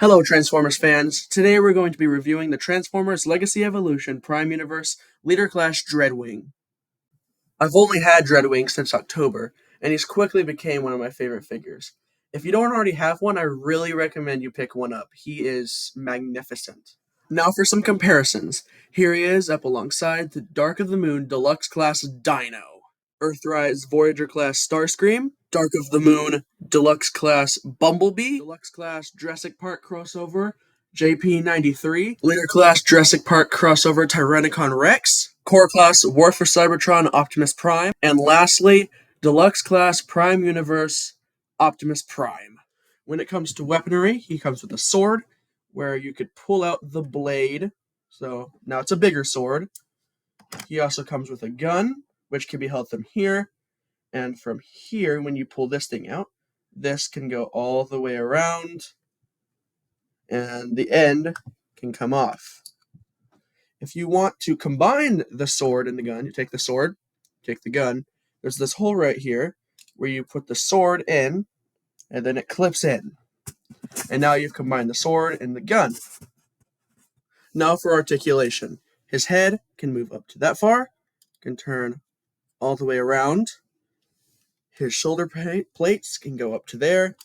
Hello, Transformers fans. Today we're going to be reviewing the Transformers Legacy Evolution Prime Universe Leader Class Dreadwing. I've only had Dreadwing since October, and he's quickly became one of my favorite figures. If you don't already have one, I really recommend you pick one up. He is magnificent. Now for some comparisons. Here he is up alongside the Dark of the Moon Deluxe Class Dino, Earthrise Voyager Class Starscream, Dark of the Moon Deluxe Class Bumblebee, Deluxe Class Jurassic Park crossover JP93, Leader Class Jurassic Park crossover Tyrannicon Rex, Core Class War for Cybertron Optimus Prime, and lastly, Deluxe Class Prime Universe Optimus Prime. When it comes to weaponry, he comes with a sword where you could pull out the blade. So now it's a bigger sword. He also comes with a gun, which can be held from here. And from here, when you pull this thing out, this can go all the way around, and the end can come off. If you want to combine the sword and the gun, you take the sword, take the gun. There's this hole right here where you put the sword in, and then it clips in. And now you've combined the sword and the gun. Now for articulation. His head can move up to that far, can turn all the way around. His shoulder plates can go up to there.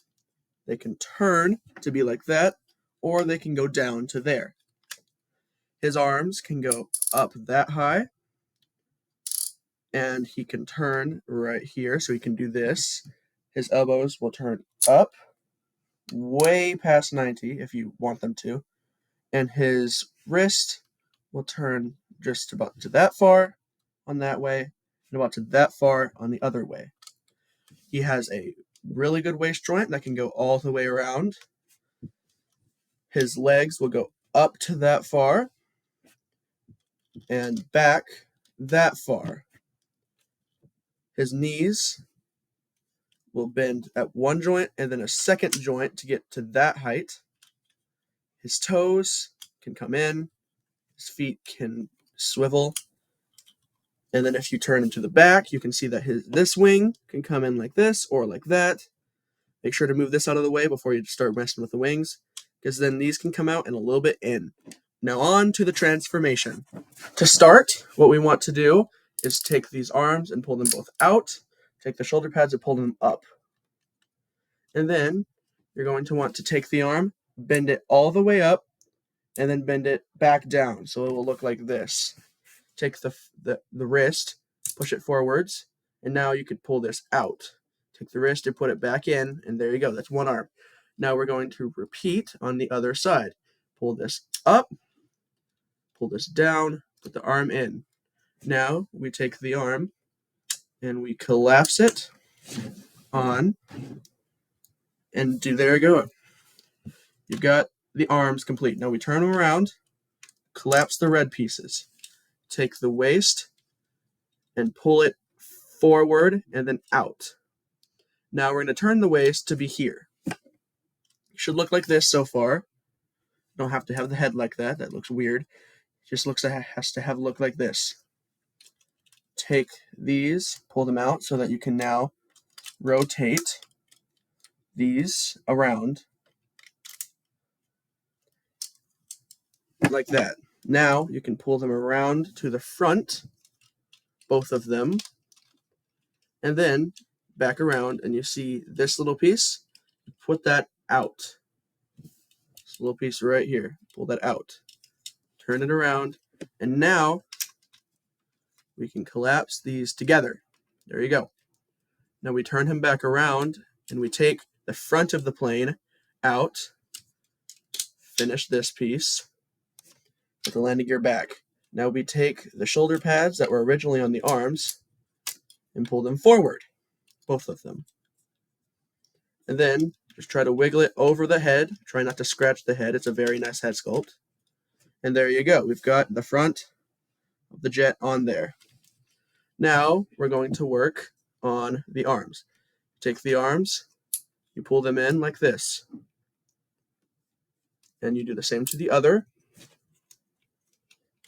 They can turn to be like that, or they can go down to there. His arms can go up that high, and he can turn right here, so he can do this. His elbows will turn up way past 90 if you want them to, and his wrist will turn just about to that far on that way, and about to that far on the other way. He has a really good waist joint that can go all the way around. His legs will go up to that far and back that far. His knees will bend at one joint and then a second joint to get to that height. His toes can come in. His feet can swivel. And then if you turn him to the back, you can see that this wing can come in like this or like that. Make sure to move this out of the way before you start messing with the wings, because then these can come out and a little bit in. Now on to the transformation. To start, what we want to do is take these arms and pull them both out. Take the shoulder pads and pull them up. And then you're going to want to take the arm, bend it all the way up, and then bend it back down so it will look like this. Take the wrist, push it forwards, and now you could pull this out. Take the wrist and put it back in, and there you go. That's one arm. Now we're going to repeat on the other side. Pull this up, pull this down, put the arm in. Now we take the arm and we collapse it on, and there you go. You've got the arms complete. Now we turn them around, collapse the red pieces. Take the waist and pull it forward and then out. Now we're going to turn the waist to be here. It should look like this so far. You don't have to have the head like that. That looks weird. It just has to have look like this. Take these, pull them out so that you can now rotate these around like that. Now you can pull them around to the front, both of them, and then back around, and you see this little piece. Put that out. This little piece right here. Pull that out. Turn it around, and now we can collapse these together. There you go. Now we turn him back around, and we take the front of the plane out. Finish this piece. Put the landing gear back. Now we take the shoulder pads that were originally on the arms and pull them forward, both of them. And then just try to wiggle it over the head. Try not to scratch the head. It's a very nice head sculpt. And there you go. We've got the front of the jet on there. Now we're going to work on the arms. Take the arms, you pull them in like this. And you do the same to the other.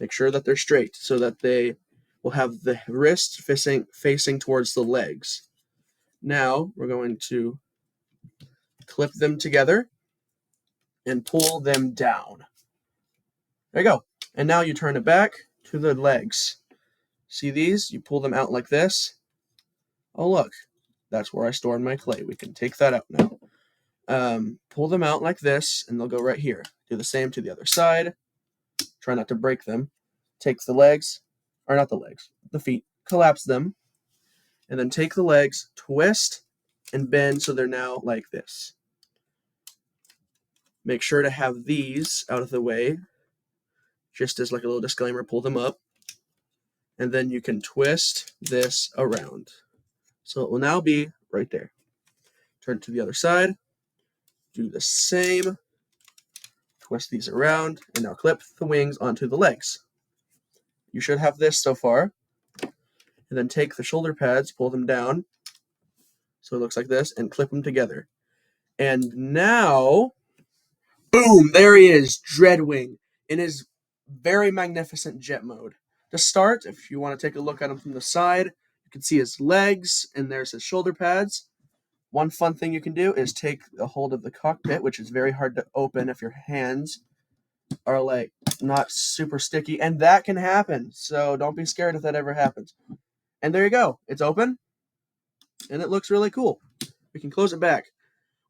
Make sure that they're straight so that they will have the wrist facing towards the legs. Now we're going to clip them together and pull them down. There you go. And now you turn it back to the legs. See these? You pull them out like this. Oh, look. That's where I stored my clay. We can take that out now. Pull them out like this, and they'll go right here. Do the same to the other side. Try not to break them. Take the legs, or not the legs, the feet. Collapse them. And then take the legs, twist, and bend so they're now like this. Make sure to have these out of the way. Just as like a little disclaimer, pull them up. And then you can twist this around. So it will now be right there. Turn it to the other side. Do the same. Twist these around. And now clip the wings onto the legs. You should have this so far. And then take the shoulder pads, pull them down. So it looks like this. And clip them together. And now, boom, there he is, Dreadwing, in his very magnificent jet mode. To start, if you want to take a look at him from the side, you can see his legs, and there's his shoulder pads. One fun thing you can do is take a hold of the cockpit, which is very hard to open if your hands are like not super sticky, and that can happen. So don't be scared if that ever happens. And there you go. It's open, and it looks really cool. We can close it back.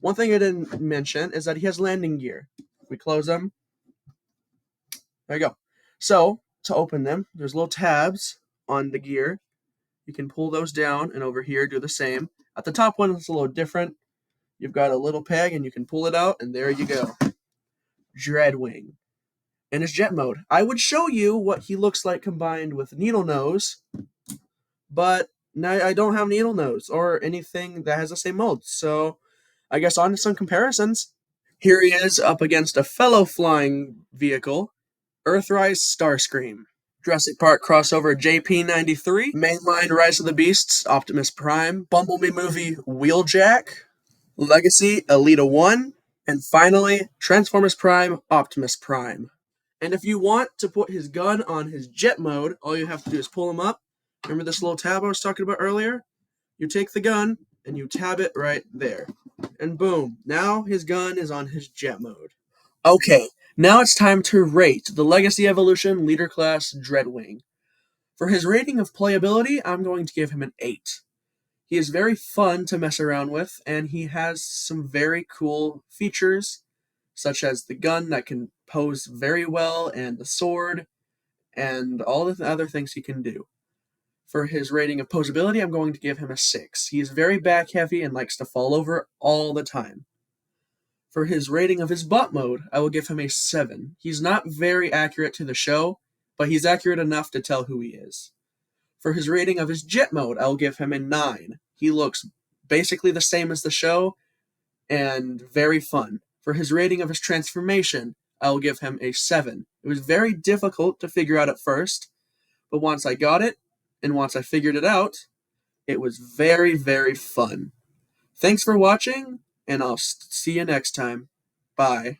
One thing I didn't mention is that he has landing gear. We close them. There you go. So to open them, there's little tabs on the gear. You can pull those down, and over here do the same. At the top one, it's a little different. You've got a little peg, and you can pull it out, and there you go. Dreadwing in his jet mode. I would show you what he looks like combined with Needle Nose, but now I don't have Needle Nose or anything that has the same mold. So I guess on to some comparisons. Here he is up against a fellow flying vehicle, Earthrise Starscream. Jurassic Park crossover JP93, Mainline Rise of the Beasts Optimus Prime, Bumblebee movie Wheeljack, Legacy Elita 1, and finally Transformers Prime Optimus Prime. And if you want to put his gun on his jet mode, all you have to do is pull him up. Remember this little tab I was talking about earlier? You take the gun and you tab it right there. And boom, now his gun is on his jet mode. Okay, now it's time to rate the Legacy Evolution Leader Class Dreadwing. For his rating of playability, I'm going to give him an 8. He is very fun to mess around with, and he has some very cool features, such as the gun that can pose very well, and the sword, and all the other things he can do. For his rating of posability, I'm going to give him a 6. He is very back heavy and likes to fall over all the time. For his rating of his bot mode, I will give him a 7. He's not very accurate to the show, but he's accurate enough to tell who he is. For his rating of his jet mode, I will give him a 9. He looks basically the same as the show, and very fun. For his rating of his transformation, I will give him a 7. It was very difficult to figure out at first, but once I got it, and once I figured it out, it was very, very fun. Thanks for watching, and I'll see you next time. Bye.